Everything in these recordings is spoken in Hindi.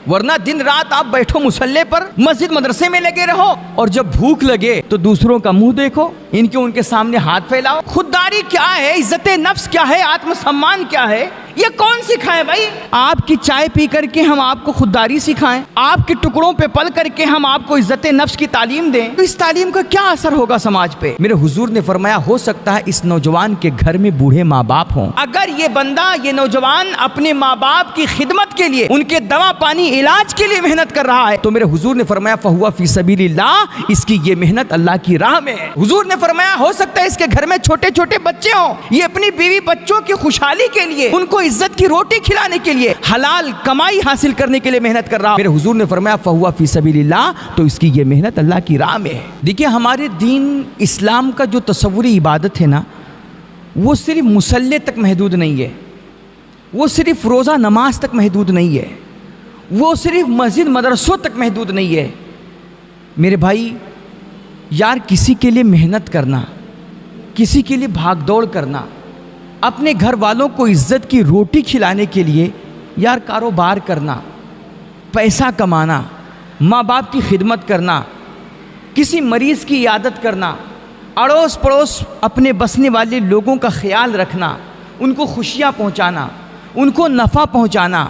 वरना दिन रात आप बैठो मुसल्ले पर, मस्जिद मदरसे में लगे रहो, और जब भूख लगे तो दूसरों का मुंह देखो, उनके सामने हाथ फैलाओ। खुददारी क्या है, इज्जत नफ्स क्या है, आत्मसम्मान क्या है, ये कौन सिखाए भाई? आपकी चाय पी करके हम आपको खुददारी सिखाएं, आपके टुकड़ों पे पल करके हम आपको इज्जत नफ्स की तालीम दें, तो इस तालीम का क्या असर होगा समाज पे? मेरे हुजूर ने फरमाया, हो सकता है इस नौजवान के घर में बूढ़े माँ बाप हों। अगर ये बंदा, ये नौजवान अपने माँ बाप की खिदमत के लिए, उनके दवा पानी इलाज के लिए मेहनत कर रहा है, तो मेरे हुजूर ने फरमाया फहुवा फी सबीलिल्लाह, इसकी ये मेहनत अल्लाह की राह में है। हुजूर ने फरमाया, हो सकता है इसके घर में छोटे छोटे बच्चे हों, ये अपनी बीवी बच्चों की खुशहाली के लिए, उनको इज्जत की रोटी खिलाने के लिए, हलाल कमाई हासिल करने के लिए मेहनत कर रहा है। मेरे हुजूर ने फरमाया फहुवा फी सबीलिल्लाह, तो इसकी ये मेहनत अल्लाह की राह में है। देखिए, हमारे दीन इस्लाम का जो तसव्वुरी इबादत है ना, वो सिर्फ मुसल्ले तक महदूद नहीं है, वो सिर्फ रोज़ा नमाज तक महदूद नहीं है, वो सिर्फ मस्जिद मदरसों तक महदूद नहीं है। मेरे भाई यार, किसी के लिए मेहनत करना, किसी के लिए भाग दौड़ करना, अपने घर वालों को इज्जत की रोटी खिलाने के लिए यार कारोबार करना, पैसा कमाना, माँ बाप की खिदमत करना, किसी मरीज़ की इयादत करना, अड़ोस पड़ोस अपने बसने वाले लोगों का ख्याल रखना, उनको खुशियाँ पहुँचाना, उनको नफ़ा पहुँचाना,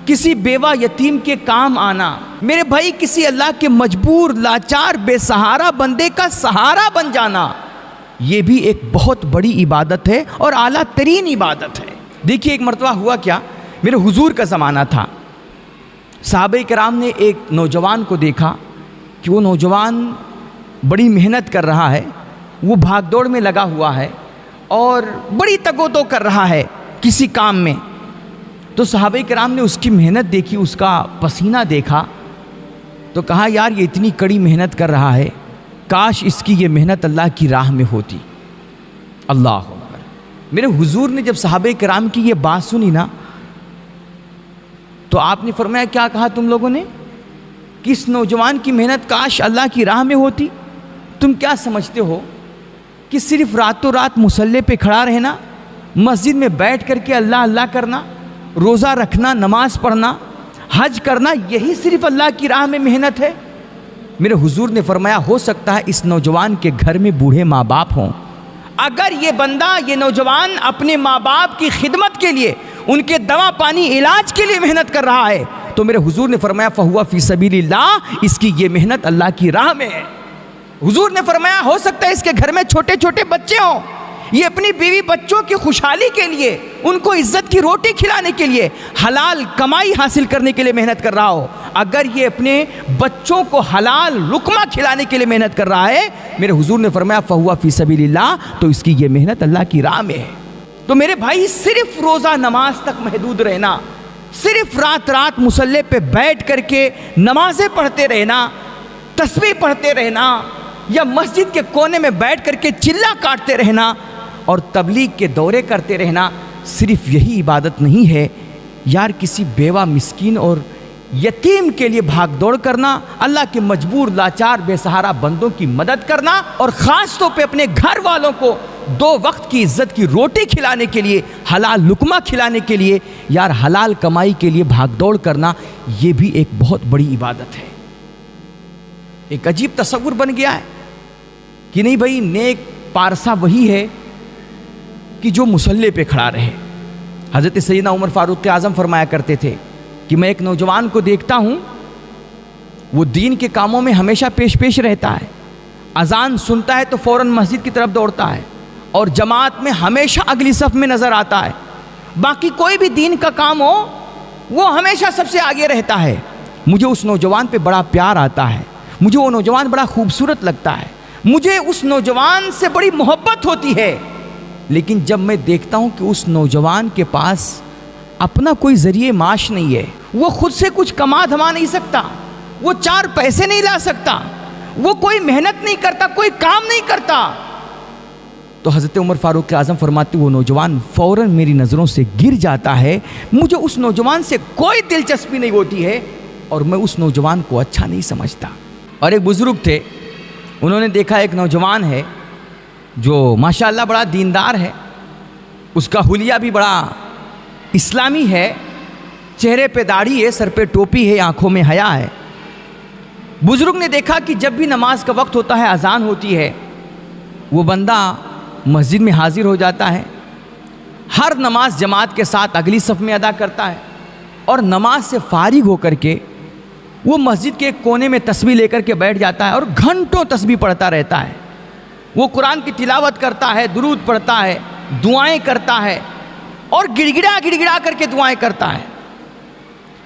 किसी बेवा यतीम के काम आना, मेरे भाई किसी अल्लाह के मजबूर लाचार बेसहारा बंदे का सहारा बन जाना, ये भी एक बहुत बड़ी इबादत है और आला तरीन इबादत है। देखिए, एक मरतबा हुआ क्या, मेरे हुजूर का ज़माना था, सहाबे किराम ने एक नौजवान को देखा कि वो नौजवान बड़ी मेहनत कर रहा है, वो भाग दौड़ में लगा हुआ है और बड़ी तगोदो कर रहा है किसी काम में। तो सहाबे किराम ने उसकी मेहनत देखी, उसका पसीना देखा, तो कहा यार ये इतनी कड़ी मेहनत कर रहा है, काश इसकी ये मेहनत अल्लाह की राह में होती। अल्लाह अकबर। मेरे हुजूर ने जब सहाबे किराम की ये बात सुनी ना, तो आपने फरमाया, क्या कहा तुम लोगों ने कि इस नौजवान की मेहनत काश अल्लाह की राह में होती? तुम क्या समझते हो कि सिर्फ रातों रात मुसल्ले पे खड़ा रहना, मस्जिद में बैठ करके अल्लाह अल्लाह करना, रोज़ा रखना, नमाज पढ़ना, हज करना, यही सिर्फ अल्लाह की राह में मेहनत है? मेरे हुजूर ने फरमाया, हो सकता है इस नौजवान के घर में बूढ़े माँ बाप हों। अगर ये बंदा, ये नौजवान अपने माँ बाप की खिदमत के लिए, उनके दवा पानी इलाज के लिए मेहनत कर रहा है, तो मेरे हुजूर ने फरमाया फहुवा फी सबीलिल्लाह, इसकी ये मेहनत अल्लाह की राह में है। हुजूर ने फरमाया, हो सकता है इसके घर में छोटे छोटे बच्चे हों, ये अपनी बीवी बच्चों की खुशहाली के लिए, उनको इज्जत की रोटी खिलाने के लिए, हलाल कमाई हासिल करने के लिए मेहनत कर रहा हो। अगर ये अपने बच्चों को हलाल लुकमा खिलाने के लिए मेहनत कर रहा है, मेरे हुजूर ने फरमाया फहुवा फी सबीलिल्लाह, तो इसकी ये मेहनत अल्लाह की राह में है। तो मेरे भाई, सिर्फ रोज़ा नमाज तक महदूद रहना, सिर्फ रात रात मुसल्ले पे बैठ करके नमाजें पढ़ते रहना, तस्बीह पढ़ते रहना, या मस्जिद के कोने में बैठ करके चिल्ला काटते रहना और तबलीग के दौरे करते रहना, सिर्फ यही इबादत नहीं है यार। किसी बेवा मिस्कीन और यतीम के लिए भाग दौड़ करना, अल्लाह के मजबूर लाचार बेसहारा बंदों की मदद करना, और ख़ास तौर पे अपने घर वालों को 2 वक्त की इज्जत की रोटी खिलाने के लिए, हलाल लुकमा खिलाने के लिए यार, हलाल कमाई के लिए भाग दौड़ करना, ये भी एक बहुत बड़ी इबादत है। एक अजीब तसव्वुर बन गया है कि नहीं भाई, नेक पारसा वही है कि जो मुसल्ले पे खड़ा रहे। हज़रत सैयदना उमर फारूक आज़म फरमाया करते थे कि मैं एक नौजवान को देखता हूँ, वो दीन के कामों में हमेशा पेश रहता है, अजान सुनता है तो फ़ौरन मस्जिद की तरफ दौड़ता है और जमात में हमेशा अगली सफ़ में नज़र आता है। बाकी कोई भी दीन का काम हो, वो हमेशा सबसे आगे रहता है। मुझे उस नौजवान पे बड़ा प्यार आता है, मुझे वो नौजवान बड़ा खूबसूरत लगता है, मुझे उस नौजवान से बड़ी मोहब्बत होती है। लेकिन जब मैं देखता हूँ कि उस नौजवान के पास अपना कोई ज़रिए माश नहीं है, वो खुद से कुछ कमा धमा नहीं सकता, वो 4 पैसे नहीं ला सकता, वो कोई मेहनत नहीं करता, कोई काम नहीं करता, तो हज़रत उमर फारूक आज़म फरमाते वो नौजवान फ़ौरन मेरी नज़रों से गिर जाता है। मुझे उस नौजवान से कोई दिलचस्पी नहीं होती है और मैं उस नौजवान को अच्छा नहीं समझता। और एक बुज़ुर्ग थे, उन्होंने देखा एक नौजवान है जो माशाअल्लाह बड़ा दीनदार है, उसका हुलिया भी बड़ा इस्लामी है, चेहरे पे दाढ़ी है, सर पे टोपी है, आंखों में हया है। बुजुर्ग ने देखा कि जब भी नमाज का वक्त होता है, अजान होती है, वो बंदा मस्जिद में हाजिर हो जाता है। हर नमाज जमात के साथ अगली सफ में अदा करता है और नमाज से फारिग होकर के वो मस्जिद के एक कोने में तस्बीह लेकर के बैठ जाता है और घंटों तस्बीह पढ़ता रहता है। वो कुरान की तिलावत करता है, दुरूद पढ़ता है, दुआएं करता है और गिड़गिड़ा गिड़गिड़ा करके दुआएं करता है।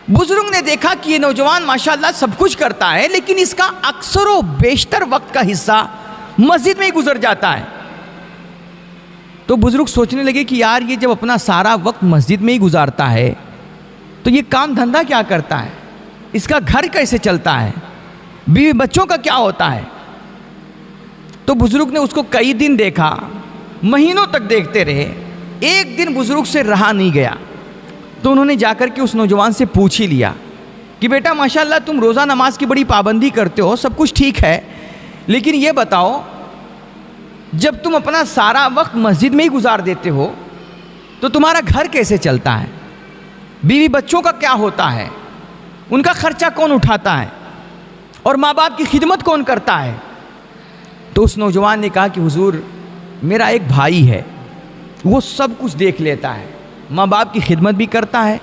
बुजुर्ग ने देखा कि ये नौजवान माशाल्लाह सब कुछ करता है, लेकिन इसका अक्सर व बेशतर वक्त का हिस्सा मस्जिद में ही गुजर जाता है। तो बुजुर्ग सोचने लगे कि यार ये जब अपना सारा वक्त मस्जिद में ही गुजारता है तो ये काम धंधा क्या करता है, इसका घर कैसे चलता है, बीवी बच्चों का क्या होता है। तो बुजुर्ग ने उसको कई दिन देखा, महीनों तक देखते रहे। एक दिन बुजुर्ग से रहा नहीं गया तो उन्होंने जाकर के उस नौजवान से पूछ ही लिया कि बेटा माशाल्लाह तुम रोज़ा नमाज की बड़ी पाबंदी करते हो, सब कुछ ठीक है, लेकिन ये बताओ जब तुम अपना सारा वक्त मस्जिद में ही गुजार देते हो तो तुम्हारा घर कैसे चलता है, बीवी बच्चों का क्या होता है, उनका खर्चा कौन उठाता है और माँ बाप की खिदमत कौन करता है। तो उस नौजवान ने कहा कि हुजूर मेरा एक भाई है, वो सब कुछ देख लेता है, माँ बाप की खिदमत भी करता है,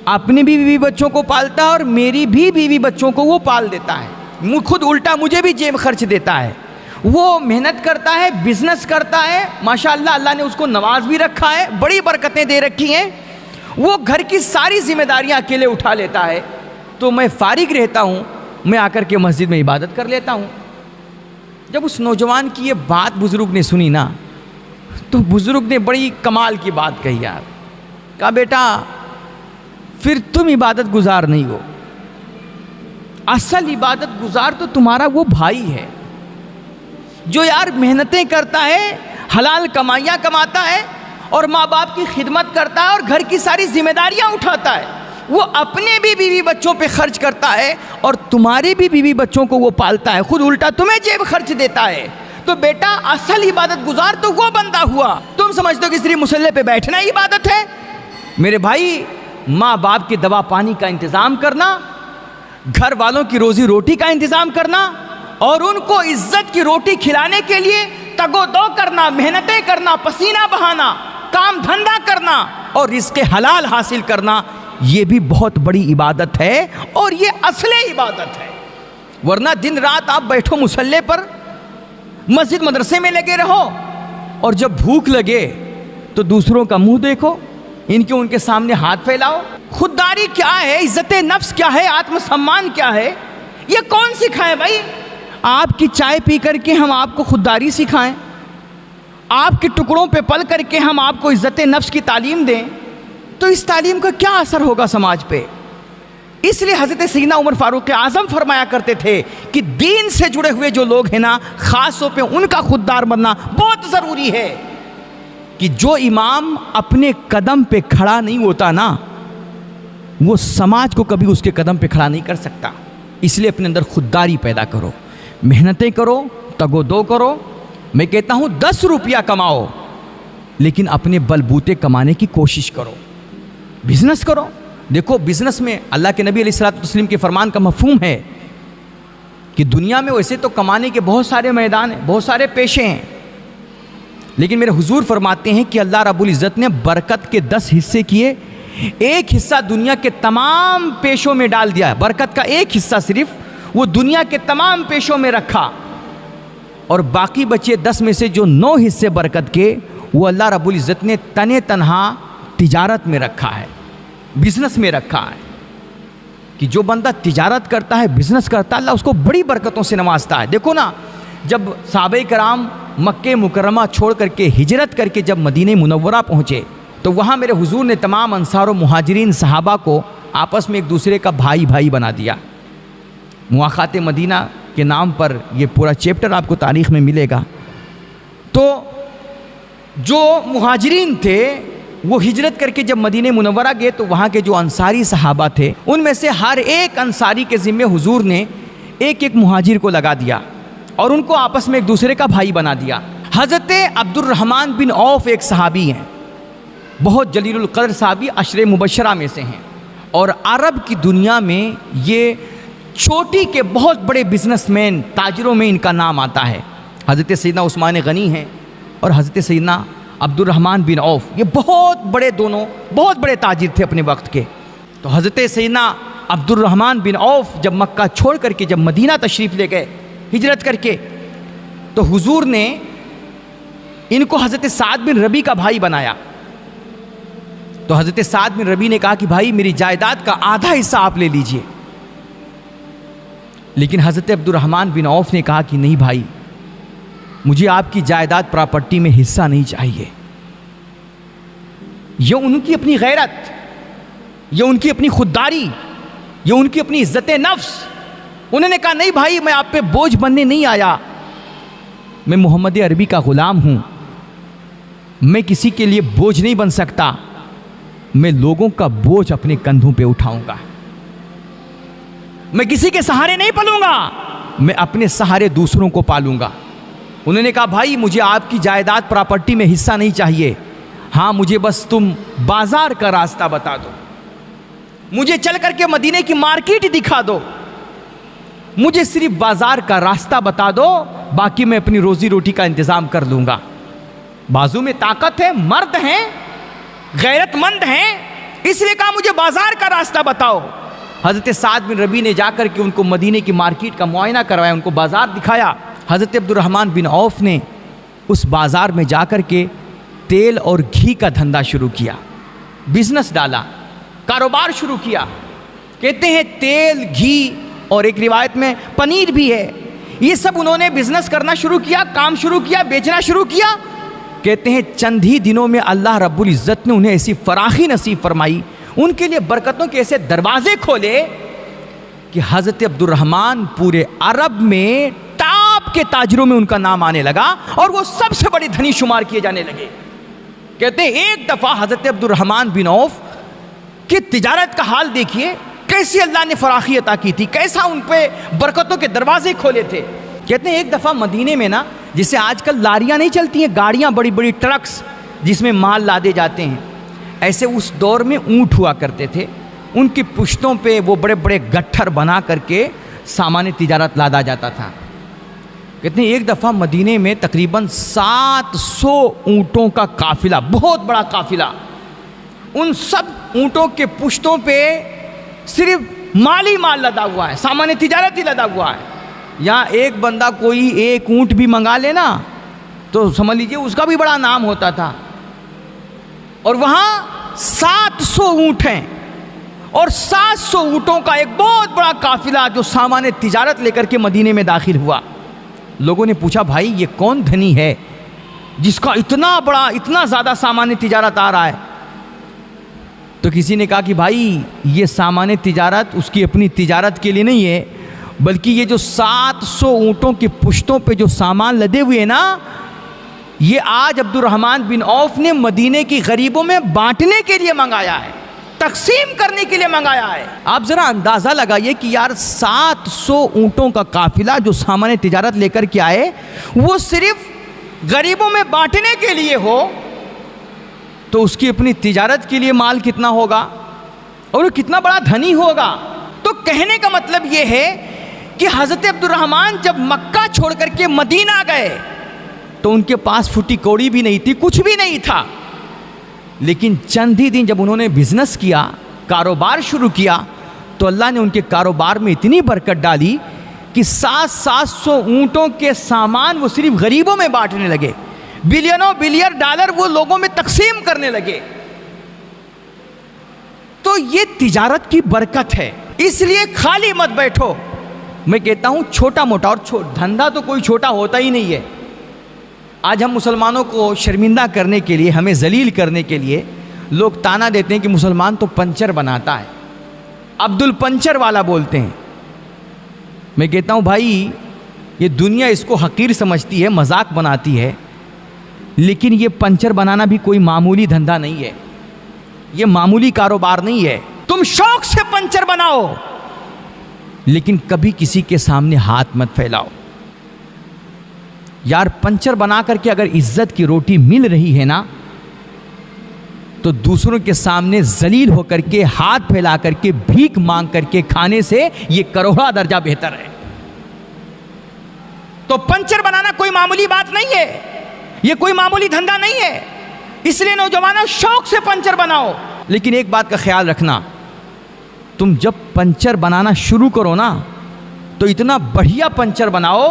अपने भी बीवी बच्चों को पालता है और मेरी भी बीवी बच्चों को वो पाल देता है, खुद उल्टा मुझे भी जेब खर्च देता है। वो मेहनत करता है, बिजनेस करता है, माशाल्लाह अल्लाह ने उसको नवाज भी रखा है, बड़ी बरकतें दे रखी हैं। वो घर की सारी जिम्मेदारियां अकेले उठा लेता है। तो मैं फारिग रहता हूँ, मैं आकर के मस्जिद में इबादत कर लेता हूँ। जब उस नौजवान की ये बात बुजुर्ग ने सुनी ना, तो बुजुर्ग ने बड़ी कमाल की बात कही यार। कहा बेटा फिर तुम इबादत गुजार नहीं हो, असल इबादत गुजार तो तुम्हारा वो भाई है जो यार मेहनतें करता है, हलाल कमाइयाँ कमाता है और माँ बाप की खिदमत करता है और घर की सारी जिम्मेदारियाँ उठाता है। वो अपने भी बीवी बच्चों पे खर्च करता है और तुम्हारे भी बीवी बच्चों को वो पालता है, खुद उल्टा तुम्हें जेब खर्च देता है। तो बेटा असल इबादत गुजार तो वो बंदा हुआ। तुम समझते हो कि सिर्फ मुसल्ले पे बैठना ही इबादत है? मेरे भाई, माँ बाप की दवा पानी का इंतज़ाम करना, घर वालों की रोजी रोटी का इंतज़ाम करना और उनको इज्जत की रोटी खिलाने के लिए तगोदो करना, मेहनतें करना, पसीना बहाना, काम धंधा करना और रिज़्क़ हलाल हासिल करना, ये भी बहुत बड़ी इबादत है और ये असले इबादत है। वरना दिन रात आप बैठो मुसल्ले पर, मस्जिद मदरसे में लगे रहो और जब भूख लगे तो दूसरों का मुंह देखो, इनके उनके सामने हाथ फैलाओ। खुददारी क्या है, इज्जत नफ्स क्या है, आत्मसम्मान क्या है, ये कौन सिखाए भाई? आपकी चाय पी करके हम आपको खुददारी सिखाएं, आपके टुकड़ों पे पल करके हम आपको इज्जत नफ्स की तालीम दें, तो इस तालीम का क्या असर होगा समाज पे? इसलिए हज़रत सैयदना उमर फारूक आज़म फरमाया करते थे कि दीन से जुड़े हुए जो लोग हैं ना, ख़ास तौर पे उनका खुददार बनना बहुत ज़रूरी है। कि जो इमाम अपने कदम पे खड़ा नहीं होता ना, वो समाज को कभी उसके कदम पे खड़ा नहीं कर सकता। इसलिए अपने अंदर खुददारी पैदा करो, मेहनतें करो, तगोदो करो। मैं कहता हूँ 10 रुपया कमाओ, लेकिन अपने बलबूते कमाने की कोशिश करो, बिजनेस करो। देखो बिजनेस में अल्लाह के नबी अलैहिस्सलातु वस्सलाम के फरमान का मफहूम है कि दुनिया में वैसे तो कमाने के बहुत सारे मैदान हैं, बहुत सारे पेशे हैं, लेकिन मेरे हुजूर फरमाते हैं कि अल्लाह रब्बुल इज़्ज़त ने बरकत के 10 हिस्से किए, एक हिस्सा दुनिया के तमाम पेशों में डाल दिया। बरकत का एक हिस्सा सिर्फ वो दुनिया के तमाम पेशों में रखा और बाकी बचे 10 में से जो 9 हिस्से बरकत के, वो अल्लाह रब्बुल इज़्ज़त ने तने तनहा तिजारत में रखा है, बिजनेस में रखा है। कि जो बंदा तिजारत करता है, बिजनेस करता है, अल्लाह उसको बड़ी बरकतों से नवाजता है। देखो ना, जब सहाबे कराम मक्के मुकर्रमा छोड़ करके हिजरत करके जब मदीने मुनव्वरा पहुँचे, तो वहाँ मेरे हुजूर ने तमाम अंसार और मुहाजिरीन सहाबा को आपस में एक दूसरे का भाई भाई बना दिया। मुआखाते मदीना के नाम पर ये पूरा चैप्टर आपको तारीख़ में मिलेगा। तो जो मुहाजिरीन थे वो हिजरत करके जब मदीने मुनव्वरा गए, तो वहाँ के जो अंसारी सहाबा थे, उनमें से हर एक अंसारी के ज़िम्मे हुजूर ने एक एक मुहाजिर को लगा दिया और उनको आपस में एक दूसरे का भाई बना दिया। हज़रत अब्दुर्रहमान बिन औफ एक सहाबी हैं, बहुत जलीलुल क़द्र सहाबी, अशरे मुबश्शरा में से हैं। और अरब की दुनिया में ये चोटी के बहुत बड़े बिजनेसमैन ताजिरों में इनका नाम आता है। हज़रत सैयदना उस्मान गनी हैं और हज़रत सैयदना अब्दुर्रहमान बिन औफ, ये बहुत बड़े ताजिर थे अपने वक्त के। तो हज़रत सैयदना अब्दुर्रहमान बिन औफ जब मक्का छोड़ करके जब मदीना तशरीफ़ ले गए हिजरत करके, तो हुजूर ने इनको हज़रत साद बिन रबी का भाई बनाया। तो हज़रत साद बिन रबी ने कहा कि भाई मेरी जायदाद का आधा हिस्सा आप ले लीजिए। लेकिन हज़रत अब्दुर्रहमान बिन औफ ने कहा कि नहीं भाई, मुझे आपकी जायदाद प्रॉपर्टी में हिस्सा नहीं चाहिए। ये उनकी अपनी गैरत, ये उनकी अपनी खुददारी, ये उनकी अपनी इज्जत नफ्स। उन्होंने कहा नहीं भाई, मैं आप पे बोझ बनने नहीं आया, मैं मोहम्मद अरबी का ग़ुलाम हूँ, मैं किसी के लिए बोझ नहीं बन सकता, मैं लोगों का बोझ अपने कंधों पे उठाऊंगा, मैं किसी के सहारे नहीं पलूंगा, मैं अपने सहारे दूसरों को पालूंगा। उन्होंने कहा भाई मुझे आपकी जायदाद प्रॉपर्टी में हिस्सा नहीं चाहिए, हाँ मुझे बस तुम बाजार का रास्ता बता दो, मुझे चल करके मदीने की मार्केट दिखा दो, मुझे सिर्फ बाजार का रास्ता बता दो, बाकी मैं अपनी रोजी रोटी का इंतजाम कर लूंगा। बाजू में ताकत है, मर्द हैं, गैरतमंद हैं, इसलिए कहा मुझे बाजार का रास्ता बताओ। हज़रत साद बिन रबी ने जाकर के उनको मदीने की मार्केट का मुआयना करवाया, उनको बाजार दिखाया। हज़रत अब्दुर्रहमान बिन औफ ने उस बाज़ार में जाकर के तेल और घी का धंधा शुरू किया, बिजनेस डाला, कारोबार शुरू किया। कहते हैं तेल, घी और एक रिवायत में पनीर भी है, ये सब उन्होंने बिजनेस करना शुरू किया, काम शुरू किया, बेचना शुरू किया। कहते हैं चंद ही दिनों में अल्लाह रब्बुल इज़्ज़त ने उन्हें ऐसी फराखी नसीब फरमाई, उनके लिए बरकतों के ऐसे दरवाजे खोले कि हज़रत अब्दुर्रहमान पूरे अरब में टॉप के ताजिरों में उनका नाम आने लगा और वो सबसे बड़े धनी शुमार किए जाने लगे। कहते हैं एक दफ़ा हज़रत अब्दुर्रहमान बिन औफ की तिजारत का हाल देखिए, कैसी अल्लाह ने फराखी अता की थी, कैसा उन पे बरकतों के दरवाजे खोले थे। कहते हैं एक दफ़ा मदीने में ना, जिससे आजकल लारियां नहीं चलती हैं, गाड़ियां, बड़ी बड़ी ट्रक्स जिसमें माल लादे जाते हैं, ऐसे उस दौर में ऊँट हुआ करते थे, उनकी पुश्तों पे वो बड़े बड़े गट्ठर बना करके सामान तिजारत लादा जाता था। कहते हैं एक दफ़ा मदीने में तकरीबन 700 ऊँटों का काफिला, बहुत बड़ा काफिला, उन सब ऊँटों के पुश्तों पे सिर्फ माल ही माल लदा हुआ है, सामान तिजारत ही लदा हुआ है। यहाँ एक बंदा कोई एक ऊँट भी मंगा लेना तो समझ लीजिए उसका भी बड़ा नाम होता था। और वहाँ 700 ऊँट हैं और 700 ऊँटों का एक बहुत बड़ा काफिला जो सामान तिजारत लेकर के मदीने में दाखिल हुआ। लोगों ने पूछा भाई ये कौन धनी है जिसका इतना बड़ा, इतना ज़्यादा सामान तिजारत आ रहा है? तो किसी ने कहा कि भाई ये सामान तिजारत उसकी अपनी तिजारत के लिए नहीं है, बल्कि ये जो 700 ऊँटों की पुश्तों पे जो सामान लदे हुए हैं ना, ये आज अब्दुर्रहमान बिन औफ ने मदीने की गरीबों में बांटने के लिए मंगाया है, तकसीम करने के लिए मंगाया है। आप ज़रा अंदाज़ा लगाइए कि यार 700 ऊँटों का काफिला जो सामान तिजारत लेकर के आए, वो सिर्फ गरीबों में बांटने के लिए हो तो उसकी अपनी तिजारत के लिए माल कितना होगा और वो कितना बड़ा धनी होगा। तो कहने का मतलब ये है कि हज़रत अब्दुर्रहमान जब मक्का छोड़ करके मदीना गए तो उनके पास फूटी कौड़ी भी नहीं थी, कुछ भी नहीं था। लेकिन चंद ही दिन जब उन्होंने बिजनेस किया, कारोबार शुरू किया, तो अल्लाह ने उनके कारोबार में इतनी बरकत डाली कि 700 ऊँटों के सामान वो सिर्फ गरीबों में बांटने लगे, बिलियनों बिलियन डॉलर वो लोगों में तकसीम करने लगे। तो ये तिजारत की बरकत है, इसलिए खाली मत बैठो। मैं कहता हूँ छोटा मोटा, और धंधा तो कोई छोटा होता ही नहीं है। आज हम मुसलमानों को शर्मिंदा करने के लिए, हमें जलील करने के लिए लोग ताना देते हैं कि मुसलमान तो पंचर बनाता है, अब्दुल पंचर वाला बोलते हैं। मैं कहता हूँ भाई ये दुनिया इसको हकीर समझती है, मजाक बनाती है, लेकिन ये पंचर बनाना भी कोई मामूली धंधा नहीं है, ये मामूली कारोबार नहीं है। तुम शौक से पंचर बनाओ, लेकिन कभी किसी के सामने हाथ मत फैलाओ। यार पंचर बना करके अगर इज्जत की रोटी मिल रही है ना, तो दूसरों के सामने जलील होकर के, हाथ फैला करके, भीख मांग करके खाने से ये करोड़ा दर्जा बेहतर है। तो पंचर बनाना कोई मामूली बात नहीं है, ये कोई मामूली धंधा नहीं है। इसलिए नौजवानों, शौक से पंचर बनाओ। लेकिन एक बात का ख्याल रखना, तुम जब पंचर बनाना शुरू करो ना, तो इतना बढ़िया पंचर बनाओ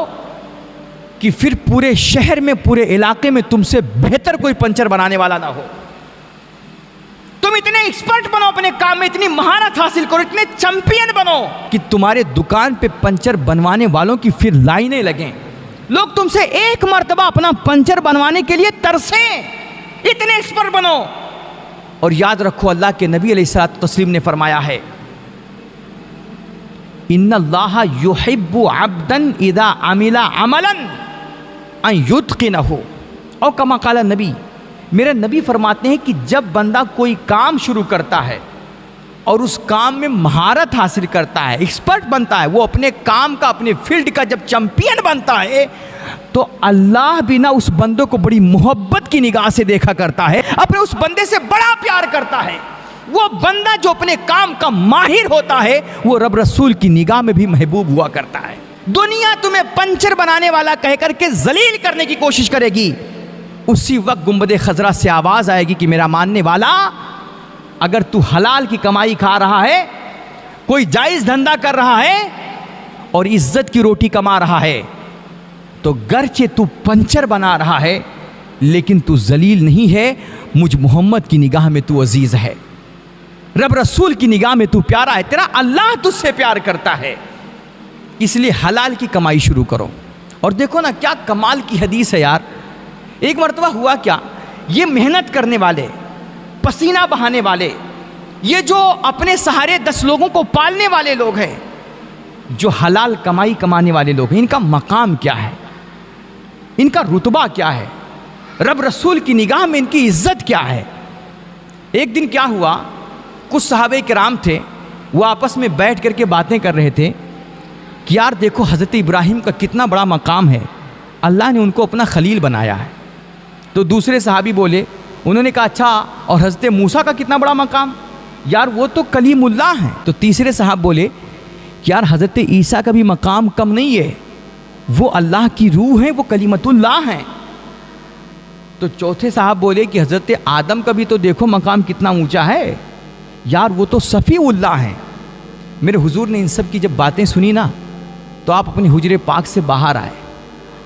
कि फिर पूरे शहर में, पूरे इलाके में तुमसे बेहतर कोई पंचर बनाने वाला ना हो। तुम इतने एक्सपर्ट बनो अपने काम में, इतनी महारत हासिल करो, इतने चैंपियन बनो कि तुम्हारे दुकान पे पंचर बनवाने वालों की फिर लाइनें लगें। लोग तुमसे एक मर्तबा अपना पंचर बनवाने के लिए तरसें। इतने एक्सपर्ट बनो। और याद रखो, अल्लाह के नबी अलैहिस्सलातु तस्लीम ने फरमाया है, इन्नल्लाह युहिब्बु अब्दन इदा अमिला अमलन अन युत्किनहु। और कमा काला नबी, मेरे नबी फरमाते हैं कि जब बंदा कोई काम शुरू करता है और उस काम में महारत हासिल करता है, एक्सपर्ट बनता है, वो अपने काम का, अपने फील्ड का जब चैंपियन बनता है, तो अल्लाह भी ना उस बंदे को बड़ी मोहब्बत की निगाह से देखा करता है, अपने उस बंदे से बड़ा प्यार करता है। वो बंदा जो अपने काम का माहिर होता है, वो रब रसूल की निगाह में भी महबूब हुआ करता है। दुनिया तुम्हें पंचर बनाने वाला कह करके जलील करने की कोशिश करेगी, उसी वक्त गुंबदे खजरा से आवाज आएगी कि मेरा मानने वाला, अगर तू हलाल की कमाई खा रहा है, कोई जायज धंधा कर रहा है और इज्जत की रोटी कमा रहा है, तो गर्चे तू पंचर बना रहा है, लेकिन तू जलील नहीं है। मुझ मोहम्मद की निगाह में तू अजीज है, रब रसूल की निगाह में तू प्यारा है, तेरा अल्लाह तुझसे प्यार करता है। इसलिए हलाल की कमाई शुरू करो। और देखो ना, क्या कमाल की हदीस है यार। एक मरतबा हुआ क्या, ये मेहनत करने वाले, पसीना बहाने वाले, ये जो अपने सहारे 10 लोगों को पालने वाले लोग हैं, जो हलाल कमाई कमाने वाले लोग हैं, इनका मकाम क्या है, इनका रुतबा क्या है, रब रसूल की निगाह में इनकी इज्जत क्या है। एक दिन क्या हुआ, कुछ सहाबे किराम थे, वो आपस में बैठ करके बातें कर रहे थे कि यार देखो, हज़रत इब्राहिम का कितना बड़ा मकाम है, अल्लाह ने उनको अपना खलील बनाया है। तो दूसरे सहाबी बोले, उन्होंने कहा अच्छा, और हज़रत मूसा का कितना बड़ा मकाम, यार वो तो कलीमुल्लाह हैं। तो तीसरे साहब बोले कि यार हज़रत ईसा का भी मकाम कम नहीं है, वो अल्लाह की रूह है, वो कलीमतुल्लाह हैं। तो चौथे साहब बोले कि हज़रत आदम का भी तो देखो मकाम कितना ऊंचा है, यार वो तो सफ़ीउल्लाह हैं। मेरे हुजूर ने इन सब की जब बातें सुनी ना, तो आप अपने हुजरे पाक से बाहर आए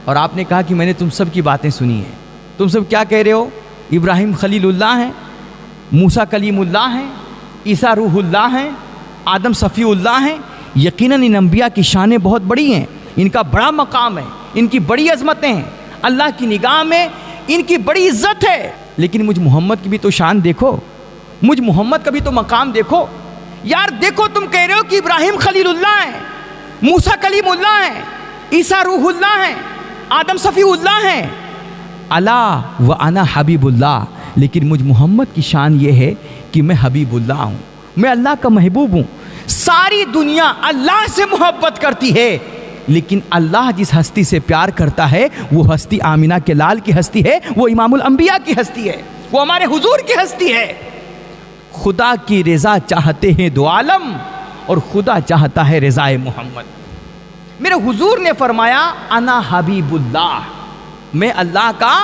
और आपने कहा कि मैंने तुम सब की बातें सुनी हैं, तुम सब क्या कह रहे हो, इब्राहिम खलीलुल्लाह हैं, मूसा कलीमुल्लाह हैं, ईसा रूहुल्लाह हैं, आदम सफ़ीउल्लाह हैं। यकीनन इन अंबिया की शानें बहुत बड़ी हैं, इनका बड़ा मकाम है, इनकी बड़ी अजमतें हैं, अल्लाह की निगाह में इनकी बड़ी इज्जत है। लेकिन मुझ मोहम्मद की भी तो शान देखो, मुझ मोहम्मद का भी तो मकाम देखो। यार देखो, तुम कह रहे हो कि इब्राहिम खलीलुल्लाह हैं, मूसा कलीमुल्लाह हैं, ईसा रूहुल्लाह हैं, आदम सफ़ीउल्लाह हैं, अला व अना हबीबुल्लाह। लेकिन मुझ मोहम्मद की शान ये है कि मैं हबीबुल्लाह हूँ, मैं अल्लाह का महबूब हूँ। सारी दुनिया अल्लाह से मोहब्बत करती है, लेकिन अल्लाह जिस हस्ती से प्यार करता है, वो हस्ती आमिना के लाल की हस्ती है, वो इमामुल अंबिया की हस्ती है, वो हमारे हुजूर की हस्ती है। खुदा की रज़ा चाहते हैं दो आलम, और खुदा चाहता है रज़ाए मोहम्मद। मेरे हुजूर ने फरमाया, अना हबीबुल्लाह, मैं अल्लाह का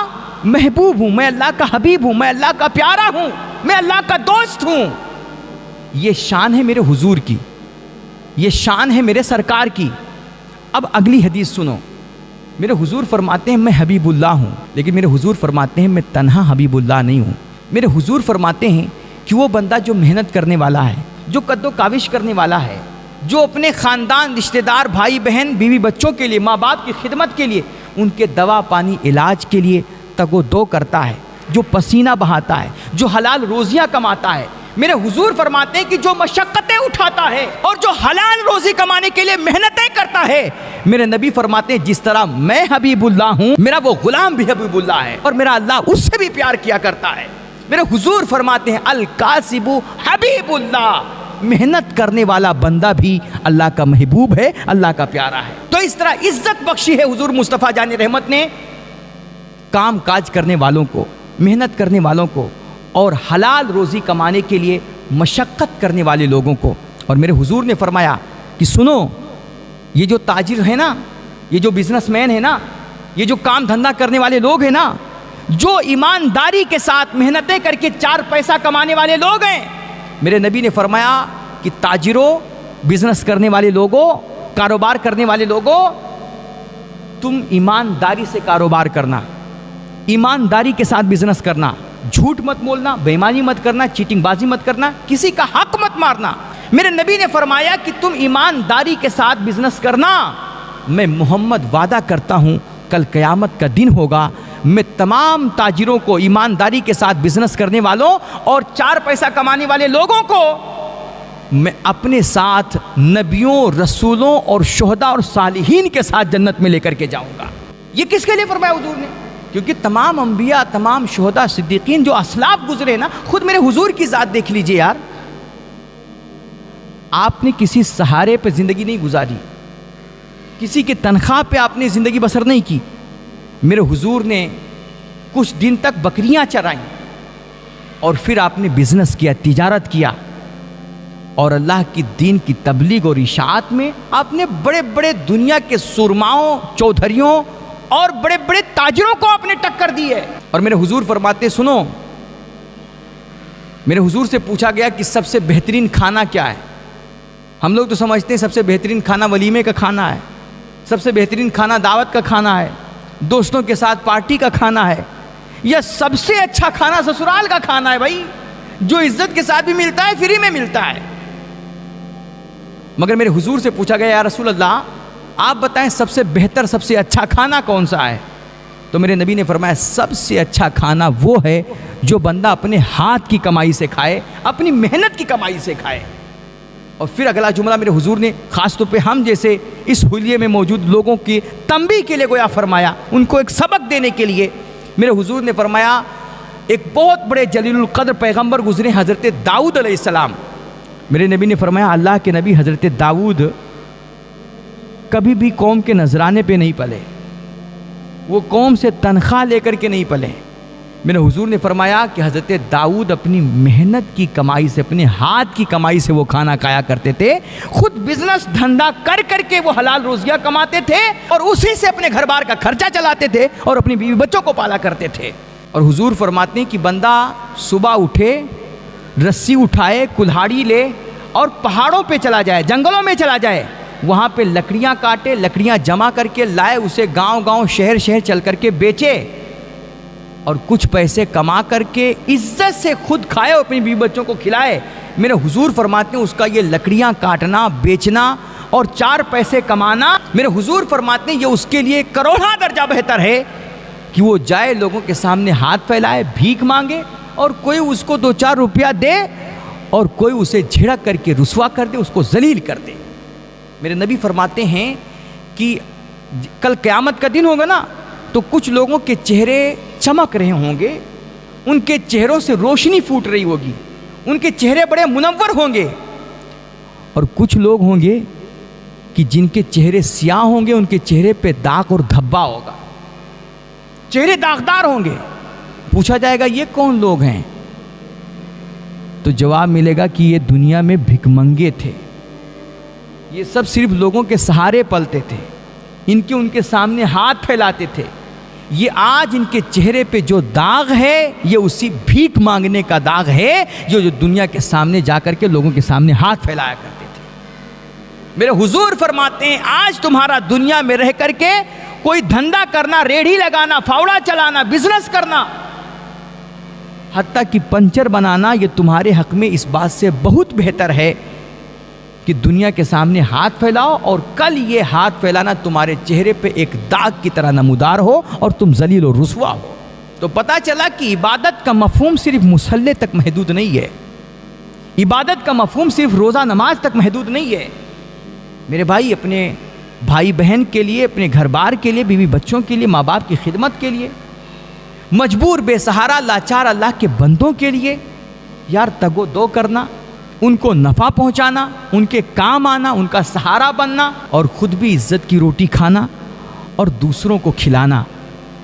महबूब हूँ, मैं अल्लाह का हबीब हूँ, मैं अल्लाह का प्यारा हूँ, मैं अल्लाह का दोस्त हूँ। ये शान है मेरे हुजूर की, ये शान है मेरे सरकार की। अब अगली हदीस सुनो। मेरे हुजूर फरमाते हैं मैं हबीबुल्लाह हूँ, लेकिन मेरे हुजूर फरमाते हैं मैं तन्हा हबीबुल्लाह नहीं हूँ। मेरे हुजूर फरमाते हैं कि वो बंदा जो मेहनत करने वाला है, जो कद्दो काविश करने वाला है, जो अपने ख़ानदान, रिश्तेदार, भाई बहन, बीवी बच्चों के लिए, माँ बाप की खिदमत के लिए, उनके दवा पानी इलाज के लिए तगो-दो करता है, जो पसीना बहाता है, जो हलाल रोज़ियाँ कमाता है, मेरे हुजूर फरमाते हैं कि जो मशक्क़तें उठाता है और जो हलाल रोज़ी कमाने के लिए मेहनतें करता है, मेरे नबी फरमाते हैं जिस तरह मैं हबीबुल्लाह हूँ, मेरा वो गुलाम भी हबीबुल्लाह है और मेरा अल्लाह उससे भी प्यार किया करता है। मेरे हुजूर फरमाते हैं अल कासिबु हबीबुल्लाह, मेहनत करने वाला बंदा भी अल्लाह का महबूब है, अल्लाह का प्यारा है। तो इस तरह इज्जत बख्शी है हुजूर मुस्तफ़ा जान रहमत ने काम काज करने वालों को, मेहनत करने वालों को, और हलाल रोज़ी कमाने के लिए मशक्क़त करने वाले लोगों को। और मेरे हुजूर ने फरमाया कि सुनो, ये जो ताजिर है ना, ये जो बिजनेसमैन है ना, ये जो काम धंधा करने वाले लोग हैं ना, जो ईमानदारी के साथ मेहनतें करके 4 पैसा कमाने वाले लोग हैं, मेरे नबी ने फरमाया कि ताजिरों, बिजनेस करने वाले लोगों, कारोबार करने वाले लोगों, तुम ईमानदारी से कारोबार करना, ईमानदारी के साथ बिजनेस करना, झूठ मत बोलना, बेईमानी मत करना, चीटिंगबाजी मत करना, किसी का हक मत मारना। मेरे नबी ने फरमाया कि तुम ईमानदारी के साथ बिजनेस करना, मैं मोहम्मद वादा करता हूँ कल क़यामत का दिन होगा, मैं तमाम ताजिरों को, ईमानदारी के साथ बिजनेस करने वालों और 4 पैसा कमाने वाले लोगों को मैं अपने साथ नबियों, रसूलों और शुहदा और सालिहीन के साथ जन्नत में लेकर के जाऊंगा। ये किसके लिए फरमाया हुजूर ने? क्योंकि तमाम अंबिया, तमाम शुहदा, सिद्दीकीन जो असलाफ गुजरे ना, खुद मेरे हुजूर की ज़ात देख लीजिए यार। आपने किसी सहारे पे ज़िंदगी नहीं गुजारी, किसी के तनख्वाह पे आपने ज़िंदगी बसर नहीं की। मेरे हुजूर ने कुछ दिन तक बकरियां चराईं और फिर आपने बिजनेस किया, तिजारत किया, और अल्लाह की दीन की तबलीग और इशाअत में आपने बड़े बड़े दुनिया के सुरमाओं, चौधरियों और बड़े बड़े ताजिरों को आपने टक्कर दी है। और मेरे हुजूर फरमाते, सुनो, मेरे हुजूर से पूछा गया कि सबसे बेहतरीन खाना क्या है। हम लोग तो समझते हैं सबसे बेहतरीन खाना वलीमे का खाना है, सबसे बेहतरीन खाना दावत का खाना है, दोस्तों के साथ पार्टी का खाना है, या सबसे अच्छा खाना ससुराल का खाना है भाई, जो इज्जत के साथ भी मिलता है, फ्री में मिलता है। मगर मेरे हुजूर से पूछा गया, या रसूल अल्लाह, आप बताएं सबसे बेहतर, सबसे अच्छा खाना कौन सा है? तो मेरे नबी ने फरमाया, सबसे अच्छा खाना वो है जो बंदा अपने हाथ की कमाई से खाए, अपनी मेहनत की कमाई से खाए। और फिर अगला जुमला मेरे हुजूर ने ख़ास तौर पे हम जैसे इस हुलिये में मौजूद लोगों की तंबीह के लिए गोया फरमाया, उनको एक सबक देने के लिए मेरे हुजूर ने फरमाया, एक बहुत बड़े जलीलुल क़द्र पैगंबर गुजरे हज़रत दाऊद अलैहिस्सलाम। मेरे नबी ने फरमाया, अल्लाह के नबी हज़रत दाऊद कभी भी कौम के नजराने पे नहीं पले, वो कौम से तनख्वाह लेकर के नहीं पले। मेरे हुजूर ने फरमाया कि हज़रत दाऊद अपनी मेहनत की कमाई से, अपने हाथ की कमाई से वो खाना खाया करते थे, खुद बिजनेस धंधा कर करके वो हलाल रोज़ियाँ कमाते थे और उसी से अपने घर बार का खर्चा चलाते थे और अपनी बीवी बच्चों को पाला करते थे। और हुजूर फरमाते हैं कि बंदा सुबह उठे, रस्सी उठाए, कुल्हाड़ी ले और पहाड़ों पे चला जाए, जंगलों में चला जाए, वहाँ पे लकड़ियाँ काटे, लकड़ियाँ जमा करके लाए, उसे गांव गांव, शहर शहर चल करके बेचे और कुछ पैसे कमा करके इज्जत से खुद खाए और अपनी बीवी बच्चों को खिलाए। मेरे हुजूर फरमाते हैं उसका ये लकड़ियाँ काटना, बेचना और 4 पैसे कमाना, मेरे हुजूर फरमाते हैं ये उसके लिए करोड़ा दर्जा बेहतर है कि वो जाए, लोगों के सामने हाथ फैलाए, भीख मांगे और कोई उसको 2-4 रुपया दे और कोई उसे झिड़क करके रुसवा कर दे, उसको जलील कर दे। मेरे नबी फरमाते हैं कि कल क़यामत का दिन होगा ना, तो कुछ लोगों के चेहरे चमक रहे होंगे, उनके चेहरों से रोशनी फूट रही होगी, उनके चेहरे बड़े मुनव्वर होंगे, और कुछ लोग होंगे कि जिनके चेहरे स्याह होंगे, उनके चेहरे पे दाग और धब्बा होगा, चेहरे दागदार होंगे। पूछा जाएगा ये कौन लोग हैं? तो जवाब मिलेगा कि ये दुनिया में भिखमंगे थे, ये सब सिर्फ लोगों के सहारे पलते थे, इनके उनके सामने हाथ फैलाते थे। ये आज इनके चेहरे पे जो दाग है, ये उसी भीख मांगने का दाग है जो दुनिया के सामने जाकर के लोगों के सामने हाथ फैलाया करते थे। मेरे हुजूर फरमाते हैं आज तुम्हारा दुनिया में रह करके कोई धंधा करना, रेढ़ी लगाना, फावड़ा चलाना, बिजनेस करना, हत्ता कि पंचर बनाना, ये तुम्हारे हक में इस बात से बहुत बेहतर है कि दुनिया के सामने हाथ फैलाओ और कल ये हाथ फैलाना तुम्हारे चेहरे पे एक दाग की तरह नमूदार हो और तुम जलील और रुसवा हो। तो पता चला कि इबादत का मफहूम सिर्फ मुसल्ले तक महदूद नहीं है, इबादत का मफहूम सिर्फ रोज़ा नमाज तक महदूद नहीं है। मेरे भाई, अपने भाई बहन के लिए, अपने घर बार के लिए, बीवी बच्चों के लिए, माँ बाप की खिदमत के लिए, मजबूर बेसहारा लाचार अल्लाह के बंदों के लिए यार तगो दो करना, उनको नफ़ा पहुंचाना, उनके काम आना, उनका सहारा बनना और ख़ुद भी इज़्ज़त की रोटी खाना और दूसरों को खिलाना,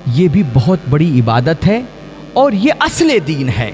ये भी बहुत बड़ी इबादत है और ये असले दीन है।